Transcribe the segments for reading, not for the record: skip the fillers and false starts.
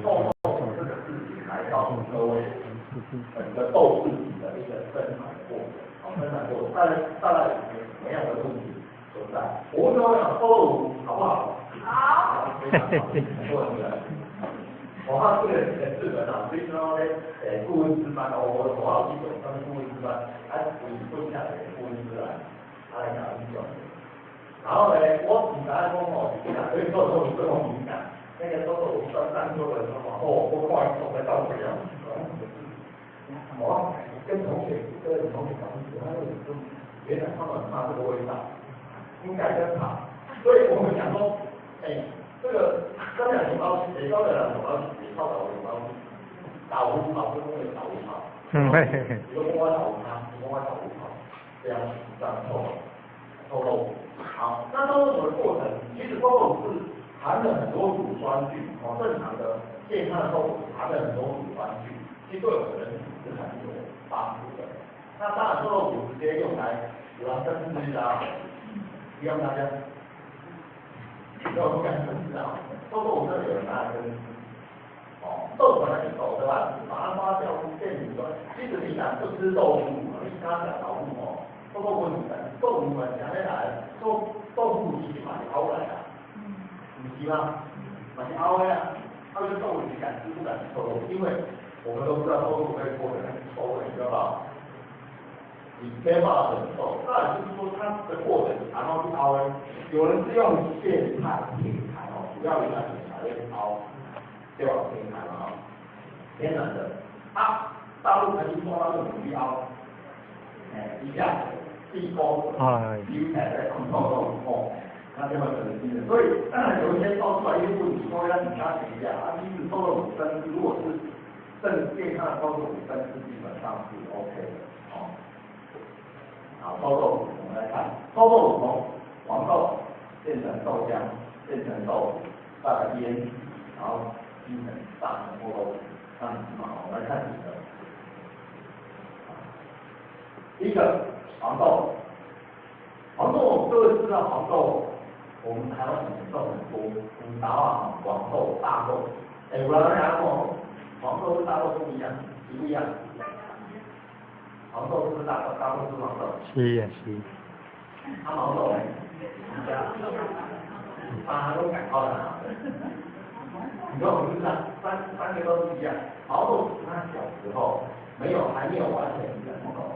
豆豆这个事情来告诉各位整个豆制品的一个生产过程，生产过程大概有什么样的问题存在？我问各位豆腐好不好？好。非常好，没问题了。我看这个日本啊，最近咧顾问师班我好记得他们顾问师班，分下来顾问师来，他来讲一种。然后呢，我唔知讲所以豆腐对我敏感。那个豆豆酸酸说的时候，我看一口才到嘴啊。我跟同学讲他们原来他们怕这个味道，应该跟怕，所以我们讲说，这个三两牛包，北高的两牛包，北高的牛包，打乌泡跟那个打乌泡，一个锅打乌汤，一个锅打乌泡，这样臭豆腐。好，那臭豆腐的过程，其实臭豆腐是含了很多乳酸菌，正常的健康的豆腐含了很多乳酸菌，其实对我们人体是很有帮助的。那当然，臭豆腐直接用来有生吃啊，不用大家，不敢生吃啊。臭豆腐这里有人拿来生吃，豆腐本来是熟的吧，把它发酵出变乳酸。其实你想不吃豆腐，你刚刚讲豆腐豆腐问题豆腐们讲起来，豆腐其实蛮熬来啊。唔是吗？蛮凹的啊，它跟豆腐你敢吃不敢吃臭豆腐？因为我们都知道臭豆腐会过得很臭，你知道吧？你没办法忍受。当然就是说它的过程，然后去凹呢，有人是用线材、铁材主要原来铁材会凹，对吧？铁材嘛天然的。大陆曾经说到用努力凹，一下地沟，油彩在空臭豆腐那就很恶心的，所以有一些爆出来一些问题，说要你加减一下即使臭豆腐生吃，如果是正健康的臭豆腐生吃，基本上是 OK 的。好，臭豆腐我们来看，臭豆腐从黄豆变成豆浆，变成豆腐，再来腌，然后拼成大成臭豆腐。那我们来看几个，第一个黄豆，各位知道黄豆。我们台湾很种很多，五达啊、黄豆、大豆，我来讲黄豆跟大豆不一样，一不一样？黄豆是大豆，大豆是黄豆。是。它黄豆呢？都改好了。你说我们是三个都是一样，黄豆它小时候还没有完全成熟，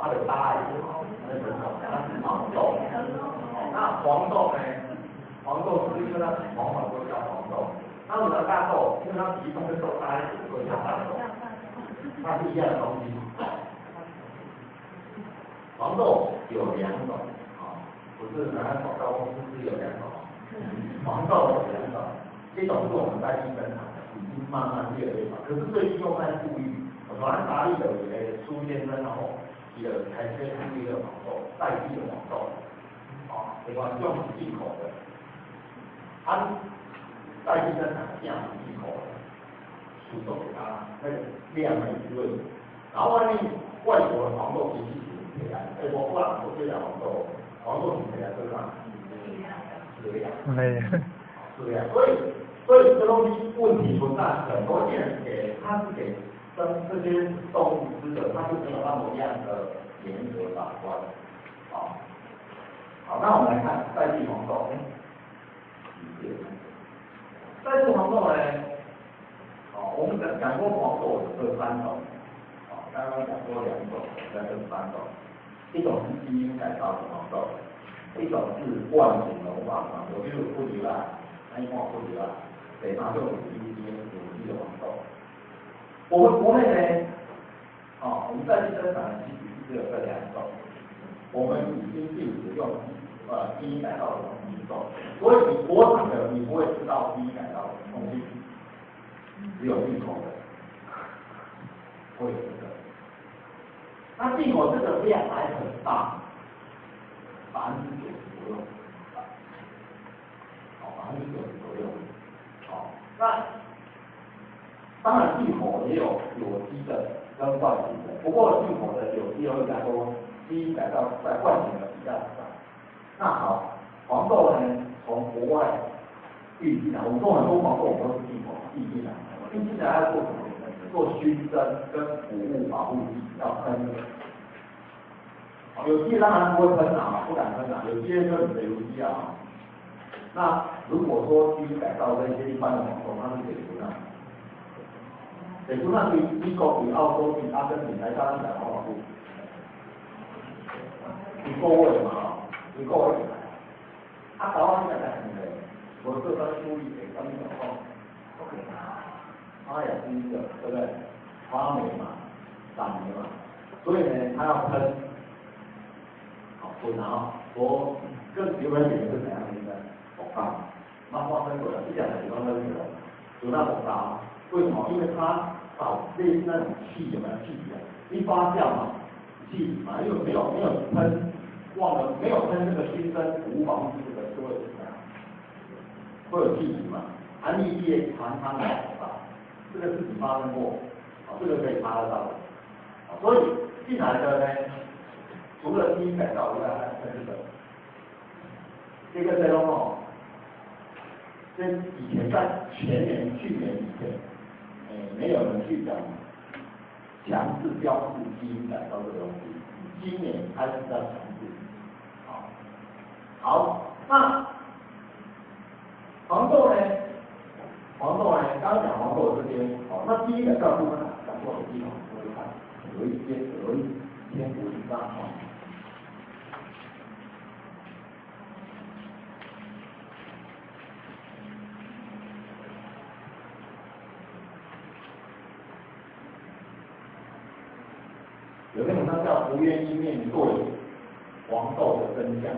它有大一点，它是黄豆。那黄豆呢？黄豆是因为它皮黄都叫黄豆。那我们的大豆，因为它皮跟豆大一点，所以叫大豆。它是一样的东西。黄豆有两种，不是拿来广告公司是有两种。黄豆有两种，一种是我们在地生产的，已经慢慢越来越少。可是最近又在富裕，台湾大力的苏先生一个还是富裕的黄豆，在地的黄豆。另外用进口的，它在地生产这样进口的，输送给它那个量很润，然后外国的黄豆其实挺起来，我不然我这两黄豆挺起来对吧？质量，所以这东西问题不大，很多人它是给这些动物吃的，它就没有那么样的严格把关，好，那我们来看在地黄豆，在地黄豆呢，我们讲过黄豆有这三种，刚刚讲过两种，现在这三种，一种是基因改造的黄豆，一种是万种农法黄豆，就是不流浪，那一块不流浪，北方就有基因的黄豆。我们国内呢，我们在地生产的其实只有这两种。我们已经禁止用基因改造的东西种，所以你国产的你不会吃到基因改造的东西，只有进口的会有这个。那进口这个量还很大，90%左右，90%左右，那当然进口也有有机的跟外形的，不过进口的有机会来说。基因改造在外形的比较少。那好，黄豆呢，从国外运进来，我们说很多黄豆我们都是进口，进进下来要做什么？做熏蒸跟腐物保护剂，要喷的。有机的当然不会喷啊，不敢喷啊，有机的就你的有机啊。那如果说基因改造这些一般的黄豆，它是给出那，给出那比美国、比澳洲、比阿根廷来当然好保护，你够位嘛？你够位。啊，台湾现在很累，我这边注意给他们讲话 ，OK， 它也是一个，对不对？花梅嘛，党梅嘛，所以呢，它要喷，好，然后我更喜欢点是怎样的呢？红大，那花生果一讲的地方都是有那红大，为什么？因为它导类似那种气有没有气体啊？一发酵嘛，气体嘛，因为没有喷，忘了没有喷那个新生无防治的就会怎么样？会有气体嘛？含氯液含它的红大，这个事情发生过。这个可以查得到的，所以进来的呢，除了基因改造以外，还有这个，这个叫做这以前在去年以前，没有人去讲强制标示基因改造这个东西，今年开始在强制，好，那黄豆呢？黄豆呢？刚刚讲黄豆这边，那基因改造部分讲过的地方，我们看有一篇文章有篇文章叫《不愿意面对黄豆的真相》。